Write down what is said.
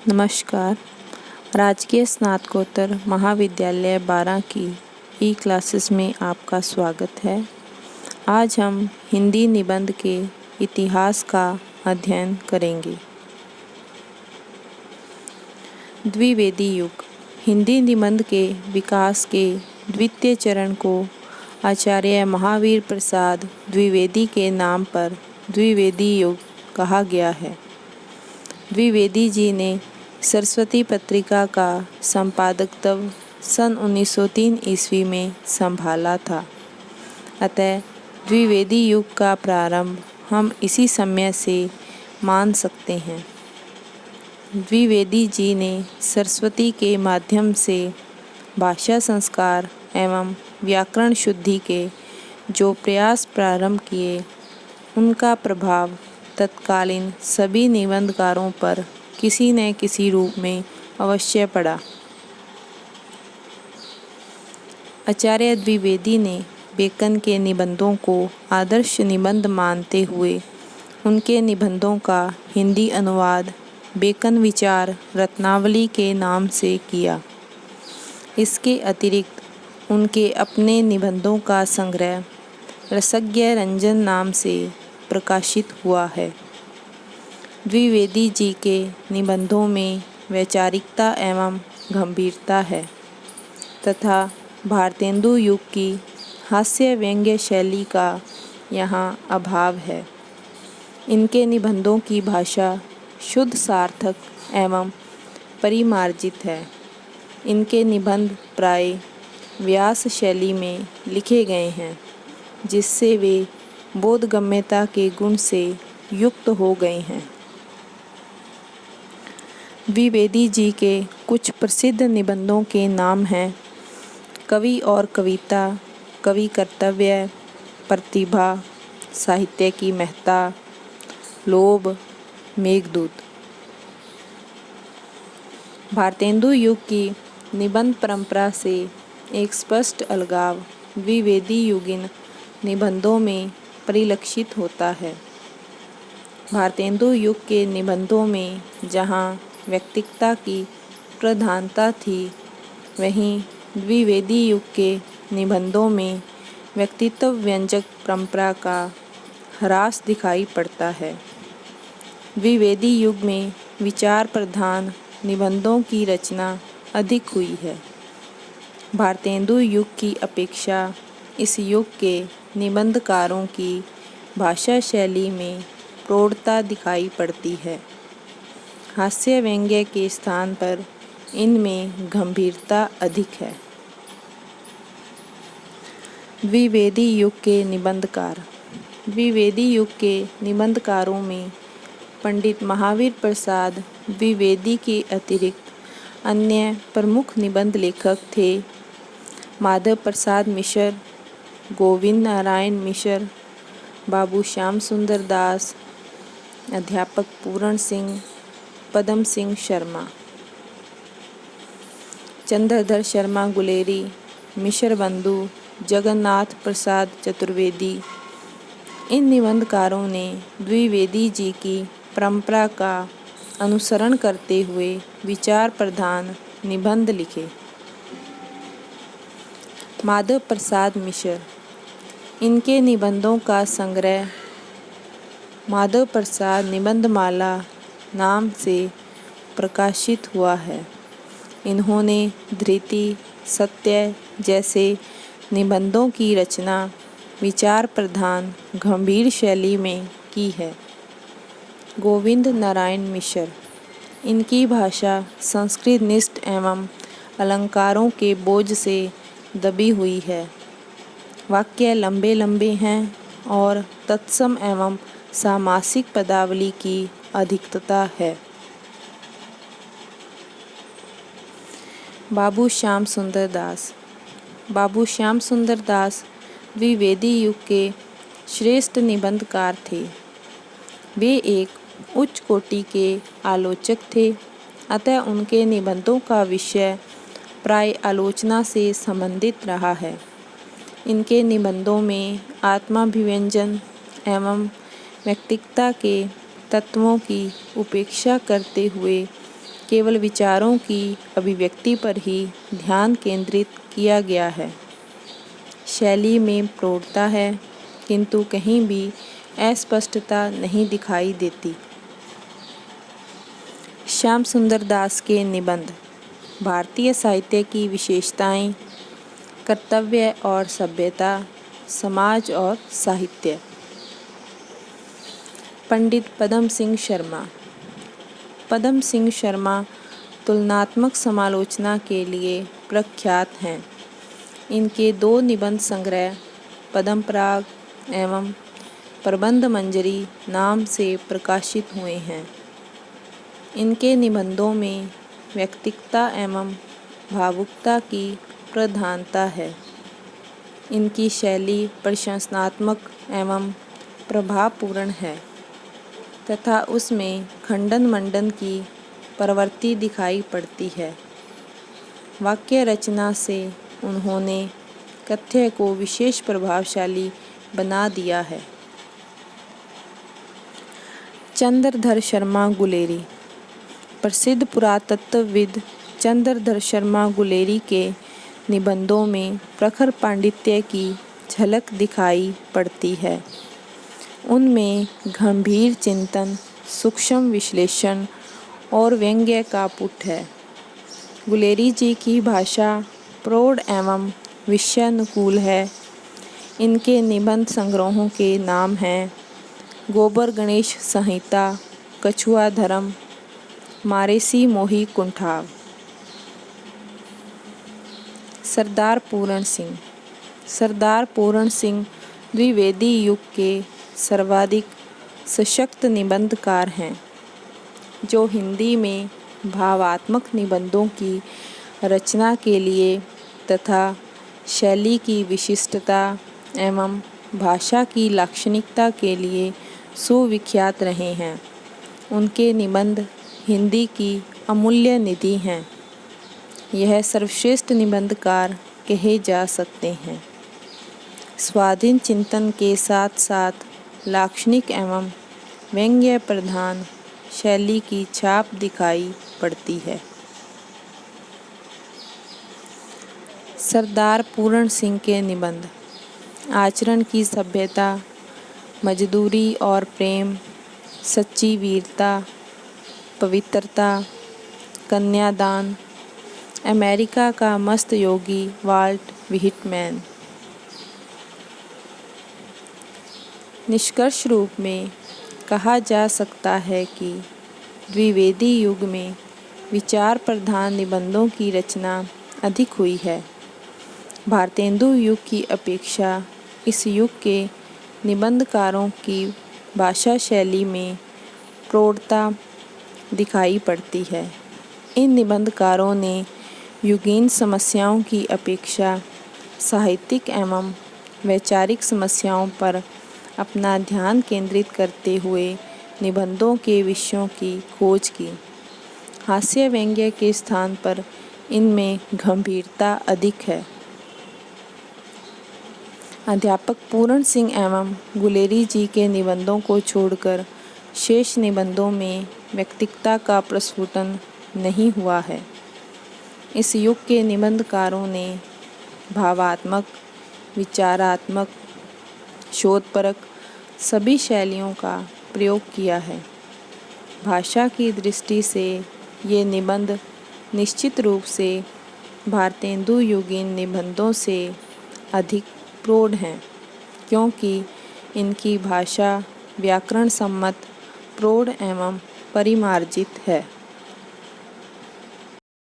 नमस्कार। राजकीय स्नातकोत्तर महाविद्यालय 12 की ई क्लासेस में आपका स्वागत है। आज हम हिंदी निबंध के इतिहास का अध्ययन करेंगे। द्विवेदी युग हिंदी निबंध के विकास के द्वितीय चरण को आचार्य महावीर प्रसाद द्विवेदी के नाम पर द्विवेदी युग कहा गया है। द्विवेदी जी ने सरस्वती पत्रिका का संपादकत्व सन 1903 ईस्वी में संभाला था। अतः द्विवेदी युग का प्रारंभ हम इसी समय से मान सकते हैं। द्विवेदी जी ने सरस्वती के माध्यम से भाषा संस्कार एवं व्याकरण शुद्धि के जो प्रयास प्रारंभ किए, उनका प्रभाव तत्कालीन सभी निबंधकारों पर किसी न किसी रूप में अवश्य पड़ा। आचार्य द्विवेदी ने बेकन के निबंधों को आदर्श निबंध मानते हुए उनके निबंधों का हिंदी अनुवाद बेकन विचार रत्नावली के नाम से किया। इसके अतिरिक्त उनके अपने निबंधों का संग्रह रसज्ञ रंजन नाम से प्रकाशित हुआ है। द्विवेदी जी के निबंधों में वैचारिकता एवं गंभीरता है तथा भारतेंदु युग की हास्य व्यंग्य शैली का यहाँ अभाव है। इनके निबंधों की भाषा शुद्ध सार्थक एवं परिमार्जित है। इनके निबंध प्राय व्यास शैली में लिखे गए हैं, जिससे वे बोधगम्यता के गुण से युक्त हो गए हैं। द्विवेदी जी के कुछ प्रसिद्ध निबंधों के नाम हैं: कवि और कविता, कवि कर्तव्य, प्रतिभा, साहित्य की महत्ता, लोभ, मेघदूत। भारतेंदु युग की निबंध परंपरा से एक स्पष्ट अलगाव द्विवेदी युगीन निबंधों में परिलक्षित होता है। भारतेंदु युग के निबंधों में जहाँ व्यक्तिकता की प्रधानता थी, वहीं द्विवेदी युग के निबंधों में व्यक्तित्व व्यंजक परंपरा का ह्रास दिखाई पड़ता है। द्विवेदी युग में विचार प्रधान निबंधों की रचना अधिक हुई है। भारतेंदु युग की अपेक्षा इस युग के निबंधकारों की भाषा शैली में प्रौढ़ता दिखाई पड़ती है। हास्य व्यंग्य के स्थान पर इनमें गंभीरता अधिक है। द्विवेदी युग के निबंधकार। द्विवेदी युग के निबंधकारों में पंडित महावीर प्रसाद द्विवेदी के अतिरिक्त अन्य प्रमुख निबंध लेखक थे: माधव प्रसाद मिश्र, गोविंद नारायण मिश्र, बाबू श्याम सुंदर दास, अध्यापक पूरण सिंह, पदम सिंह शर्मा, चंद्रधर शर्मा गुलेरी, मिश्र बंधु, जगन्नाथ प्रसाद चतुर्वेदी। इन निबंधकारों ने द्विवेदी जी की परंपरा का अनुसरण करते हुए विचार प्रधान निबंध लिखे। माधव प्रसाद मिश्र। इनके निबंधों का संग्रह माधव प्रसाद निबंधमाला नाम से प्रकाशित हुआ है। इन्होंने धृति, सत्य जैसे निबंधों की रचना विचार प्रधान गंभीर शैली में की है। गोविंद नारायण मिश्र। इनकी भाषा संस्कृत निष्ठ एवं अलंकारों के बोझ से दबी हुई है। वाक्य लंबे लंबे हैं और तत्सम एवं सामासिक पदावली की अधिकता है। बाबू श्याम सुंदर दास। बाबू श्याम सुंदर दास द्विवेदी युग के श्रेष्ठ निबंधकार थे। वे एक उच्च कोटि के आलोचक थे, अतः उनके निबंधों का विषय प्राय आलोचना से संबंधित रहा है। इनके निबंधों में आत्माभिव्यंजन एवं व्यक्तिकता के तत्वों की उपेक्षा करते हुए केवल विचारों की अभिव्यक्ति पर ही ध्यान केंद्रित किया गया है। शैली में प्रौढ़ता है, किंतु कहीं भी अस्पष्टता नहीं दिखाई देती। श्याम सुंदर दास के निबंध। भारतीय साहित्य की विशेषताएं, कर्तव्य और सभ्यता, समाज और साहित्य। पंडित पदम सिंह शर्मा। पदम सिंह शर्मा तुलनात्मक समालोचना के लिए प्रख्यात हैं। इनके 2 निबंध संग्रह पद्म पराग एवं प्रबंध मंजरी नाम से प्रकाशित हुए हैं। इनके निबंधों में व्यक्तिकता एवं भावुकता की प्रधानता है। इनकी शैली प्रशंसात्मक एवं प्रभावपूर्ण है तथा उसमें खंडन मंडन की प्रवृत्ति दिखाई पड़ती है। वाक्य रचना से उन्होंने कथ्य को विशेष प्रभावशाली बना दिया है। चंद्रधर शर्मा गुलेरी। प्रसिद्ध पुरातत्वविद चंद्रधर शर्मा गुलेरी के निबंधों में प्रखर पांडित्य की झलक दिखाई पड़ती है। उनमें गंभीर चिंतन, सूक्ष्म विश्लेषण और व्यंग्य का पुट है। गुलेरी जी की भाषा प्रौढ़ एवं विषयानुकूल है। इनके निबंध संग्रहों के नाम हैं गोबर गणेश संहिता, कछुआ धर्म, मारेसी मोही कुंठाव। सरदार पूरण सिंह। सरदार पूरण सिंह द्विवेदी युग के सर्वाधिक सशक्त निबंधकार हैं, जो हिंदी में भावात्मक निबंधों की रचना के लिए तथा शैली की विशिष्टता एवं भाषा की लाक्षणिकता के लिए सुविख्यात रहे हैं। उनके निबंध हिंदी की अमूल्य निधि हैं। यह सर्वश्रेष्ठ निबंधकार कहे जा सकते हैं। स्वाधीन चिंतन के साथ साथ लाक्षणिक एवं व्यंग्य प्रधान शैली की छाप दिखाई पड़ती है। सरदार पूरण सिंह के निबंध। आचरण की सभ्यता, मजदूरी और प्रेम, सच्ची वीरता, पवित्रता, कन्यादान, अमेरिका का मस्त योगी वाल्ट व्हिटमैन। निष्कर्ष रूप में कहा जा सकता है कि द्विवेदी युग में विचार प्रधान निबंधों की रचना अधिक हुई है। भारतेंदु युग की अपेक्षा इस युग के निबंधकारों की भाषा शैली में प्रौढ़ता दिखाई पड़ती है। इन निबंधकारों ने युगीन समस्याओं की अपेक्षा साहित्यिक एवं वैचारिक समस्याओं पर अपना ध्यान केंद्रित करते हुए निबंधों के विषयों की खोज की। हास्य व्यंग्य के स्थान पर इनमें गंभीरता अधिक है। अध्यापक पूरण सिंह एवं गुलेरी जी के निबंधों को छोड़कर शेष निबंधों में व्यक्तिकता का प्रस्फुटन नहीं हुआ है। इस युग के निबंधकारों ने भावात्मक, विचारात्मक, शोधपरक सभी शैलियों का प्रयोग किया है। भाषा की दृष्टि से ये निबंध निश्चित रूप से भारतेंदु युगीन निबंधों से अधिक प्रौढ़ हैं, क्योंकि इनकी भाषा व्याकरण सम्मत, प्रौढ़ एवं परिमार्जित है।